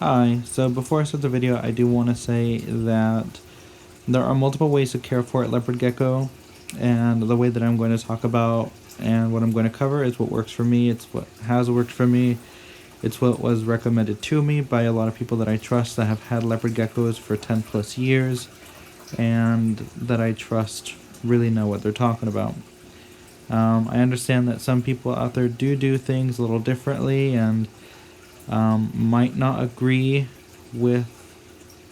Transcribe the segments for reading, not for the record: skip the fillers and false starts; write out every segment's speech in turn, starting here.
Hi, so before I start the video, I do want to say that there are multiple ways to care for a leopard gecko, and the way that I'm going to talk about and what I'm going to cover is what works for me. It's what has worked for me. It's what was recommended to me by a lot of people that I trust that have had leopard geckos for 10 plus years and that I trust really know what they're talking about. I understand that some people out there do things a little differently and might not agree with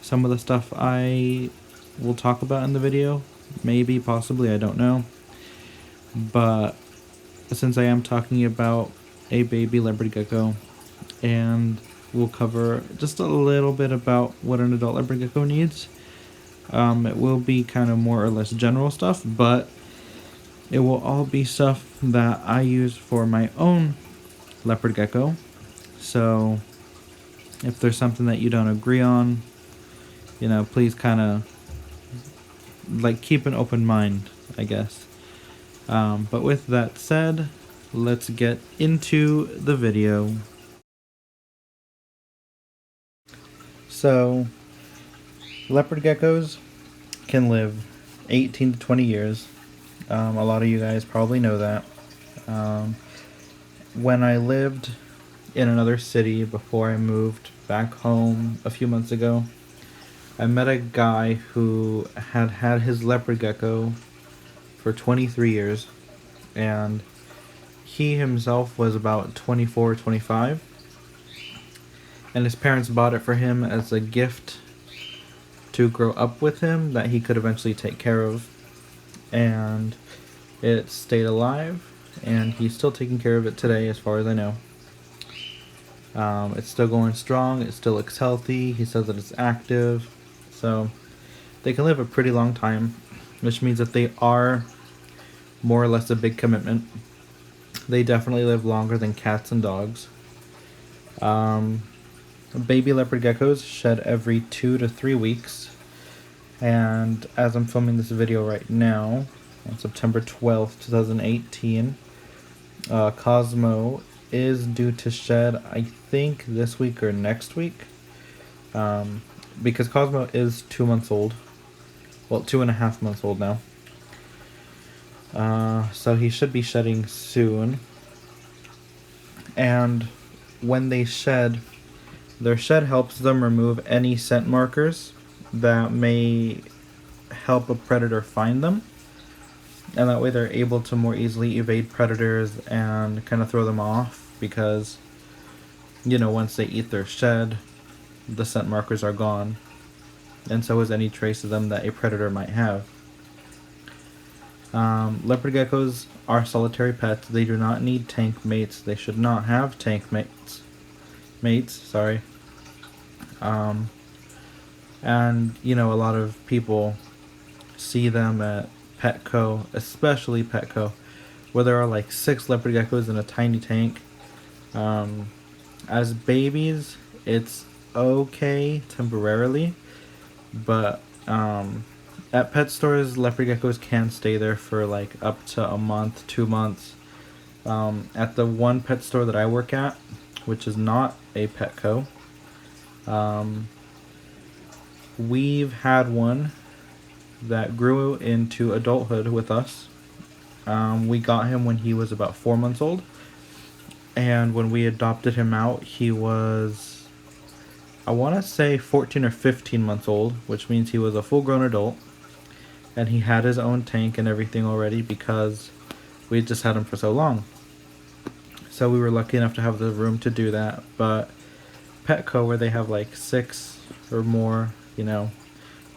some of the stuff I will talk about in the video. Maybe, possibly, I don't know. But since I am talking about a baby leopard gecko, and we'll cover just a little bit about what an adult leopard gecko needs, it will be kind of more or less general stuff, but it will all be stuff that I use for my own leopard gecko. So if there's something that you don't agree on, please kind of keep an open mind, I guess. But with that said, let's get into the video. So, leopard geckos can live 18 to 20 years. A lot of you guys probably know that. When I lived in another city before I moved back home a few months ago, I met a guy who had had his leopard gecko for 23 years, and he himself was about 24, 25, and his parents bought it for him as a gift to grow up with him that he could eventually take care of, and it stayed alive, and he's still taking care of it today as far as I know. It's still going strong, it still looks healthy, he says that it's active, so they can live a pretty long time, which means that they are more or less a big commitment. They definitely live longer than cats and dogs. Baby leopard geckos shed every 2 to 3 weeks, and as I'm filming this video right now, on September 12th, 2018, Cosmo is due to shed, I think, this week or next week, because Cosmo is 2 months old. Well, 2.5 months old now. So he should be shedding soon. And when they shed, their shed helps them remove any scent markers that may help a predator find them. And that way they're able to more easily evade predators and kind of throw them off, because, once they eat their shed, the scent markers are gone. And so is any trace of them that a predator might have. Leopard geckos are solitary pets. They do not need tank mates. They should not have tank mates. And, a lot of people see them at Petco, especially Petco, where there are like 6 leopard geckos in a tiny tank. As babies, it's okay temporarily, but at pet stores, leopard geckos can stay there for like up to a month, 2 months. At the one pet store that I work at, which is not a Petco, we've had one that grew into adulthood with us. We got him when he was about 4 months old, and when we adopted him out, he was, I want to say, 14 or 15 months old, which means he was a full-grown adult, and he had his own tank and everything already because we just had him for so long. So we were lucky enough to have the room to do that. But Petco, where they have like 6 or more,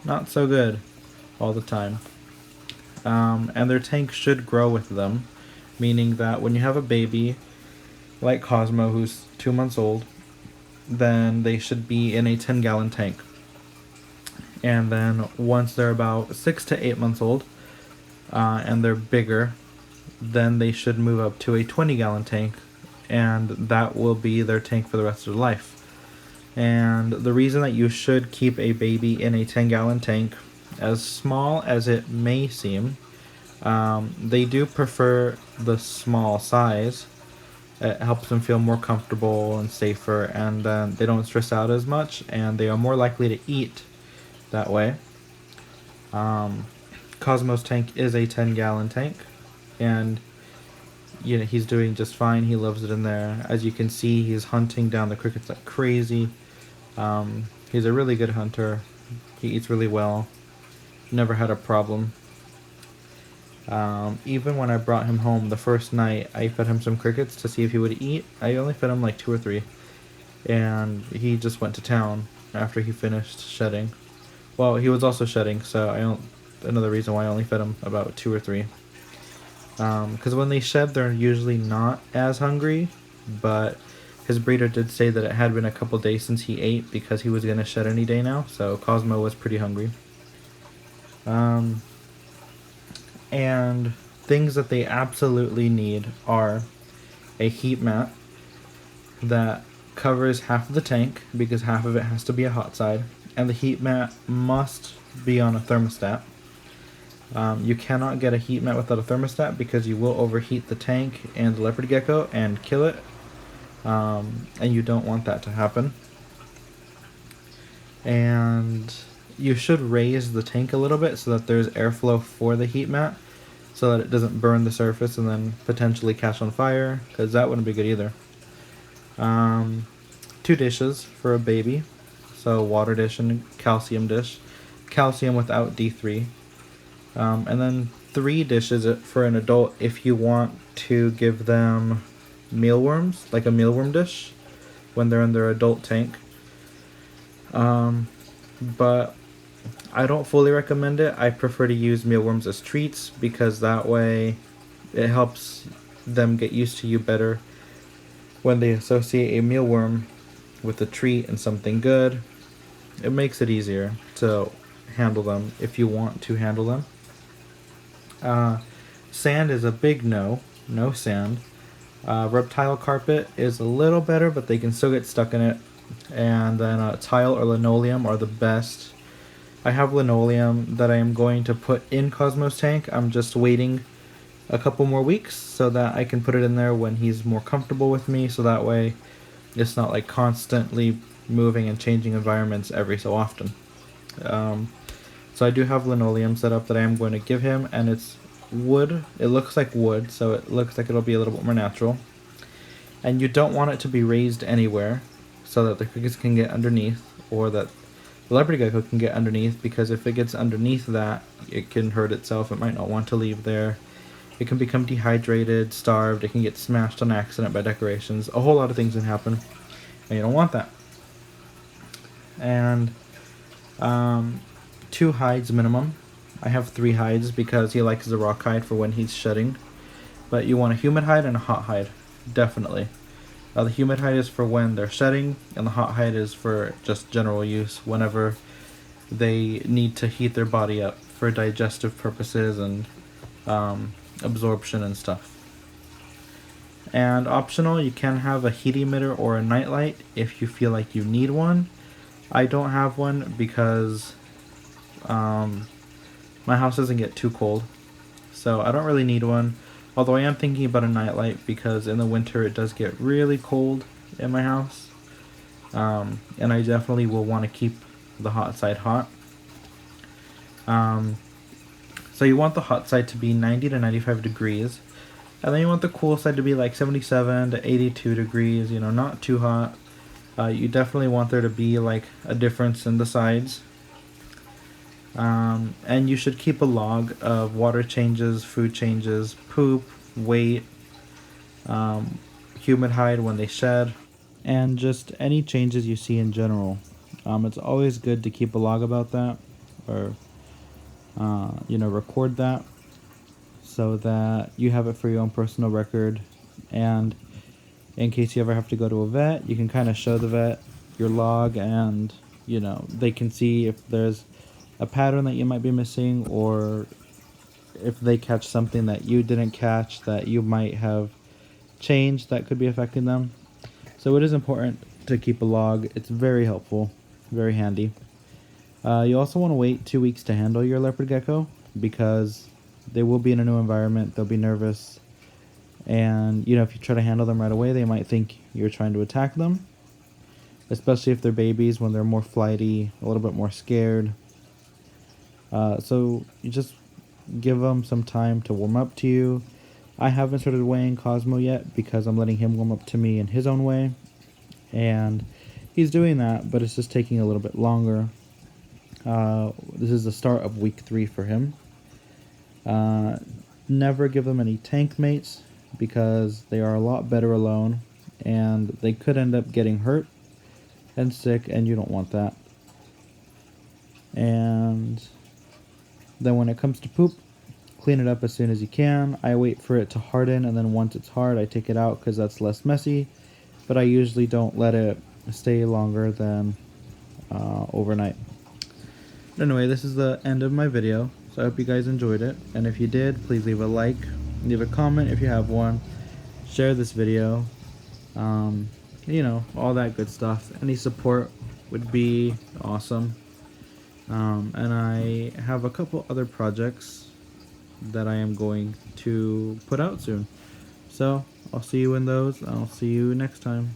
not so good all the time. And their tank should grow with them, meaning that when you have a baby like Cosmo, who's 2 months old, then they should be in a 10-gallon tank. And then once they're about 6 to 8 months old, and they're bigger, then they should move up to a 20-gallon tank, and that will be their tank for the rest of their life. And the reason that you should keep a baby in a 10-gallon tank, as small as it may seem, they do prefer the small size, It helps them feel more comfortable and safer, and they don't stress out as much, and they are more likely to eat that way. Cosmo's tank is a 10-gallon tank, and he's doing just fine. He loves it in there. As you can see, he's hunting down the crickets like crazy. He's a really good hunter. He eats really well. Never had a problem. Even when I brought him home the first night, I fed him some crickets to see if he would eat. I only fed him like 2 or 3, and he just went to town after he finished shedding. Well, he was also shedding, so another reason why I only fed him about 2 or 3. Because when they shed, they're usually not as hungry, but his breeder did say that it had been a couple days since he ate because he was going to shed any day now, so Cosmo was pretty hungry. And things that they absolutely need are a heat mat that covers half of the tank, because half of it has to be a hot side, and the heat mat must be on a thermostat. You cannot get a heat mat without a thermostat because you will overheat the tank and the leopard gecko and kill it, and you don't want that to happen. And you should raise the tank a little bit so that there's airflow for the heat mat, so that it doesn't burn the surface and then potentially catch on fire, because that wouldn't be good either. 2 dishes for a baby, so water dish and calcium dish. Calcium without D3. And then 3 dishes for an adult if you want to give them mealworms, like a mealworm dish, when they're in their adult tank. But I don't fully recommend it. I prefer to use mealworms as treats, because that way it helps them get used to you better. When they associate a mealworm with a treat and something good, it makes it easier to handle them if you want to handle them. Sand is a big no. No sand. Reptile carpet is a little better, but they can still get stuck in it. And then tile or linoleum are the best. I have linoleum that I am going to put in Cosmo's tank. I'm just waiting a couple more weeks so that I can put it in there when he's more comfortable with me, so that way it's not like constantly moving and changing environments every so often. So I do have linoleum set up that I am going to give him, and it's wood. It looks like wood, so it looks like it'll be a little bit more natural. And you don't want it to be raised anywhere so that the crickets can get underneath, or that the leopard gecko can get underneath, because if it gets underneath that, it can hurt itself. It might not want to leave there. It can become dehydrated, starved, it can get smashed on accident by decorations. A whole lot of things can happen, and you don't want that. And 2 hides minimum. I have 3 hides because he likes the rock hide for when he's shedding. But you want a humid hide and a hot hide, definitely. The humid hide is for when they're shedding, and the hot hide is for just general use whenever they need to heat their body up for digestive purposes and absorption and stuff. And optional, you can have a heat emitter or a nightlight if you feel like you need one. I don't have one because my house doesn't get too cold, so I don't really need one. Although I am thinking about a nightlight, because in the winter it does get really cold in my house. And I definitely will want to keep the hot side hot. So you want the hot side to be 90 to 95 degrees. And then you want the cool side to be like 77 to 82 degrees, not too hot. You definitely want there to be like a difference in the sides. And you should keep a log of water changes, food changes, poop, weight, humid hide when they shed, and just any changes you see in general. It's always good to keep a log about that, or record that, so that you have it for your own personal record, and in case you ever have to go to a vet, you can kind of show the vet your log, and they can see if there's a pattern that you might be missing, or if they catch something that you didn't catch that you might have changed that could be affecting them. So it is important to keep a log. It's very helpful, very handy. You also want to wait 2 weeks to handle your leopard gecko, because they will be in a new environment, they'll be nervous, And, you know, if you try to handle them right away, they might think you're trying to attack them, especially if they're babies when they're more flighty, a little bit more scared. So you just give them some time to warm up to you. I haven't started weighing Cosmo yet because I'm letting him warm up to me in his own way. And he's doing that, but it's just taking a little bit longer. This is the start of week 3 for him. Never give them any tank mates because they are a lot better alone and they could end up getting hurt and sick, and you don't want that. And then when it comes to poop, clean it up as soon as you can. I wait for it to harden, and then once it's hard, I take it out because that's less messy. But I usually don't let it stay longer than overnight. Anyway, this is the end of my video, so I hope you guys enjoyed it. And if you did, please leave a like, leave a comment if you have one, share this video, you know, all that good stuff. Any support would be awesome. And I have a couple other projects that I am going to put out soon. So I'll see you in those. I'll see you next time.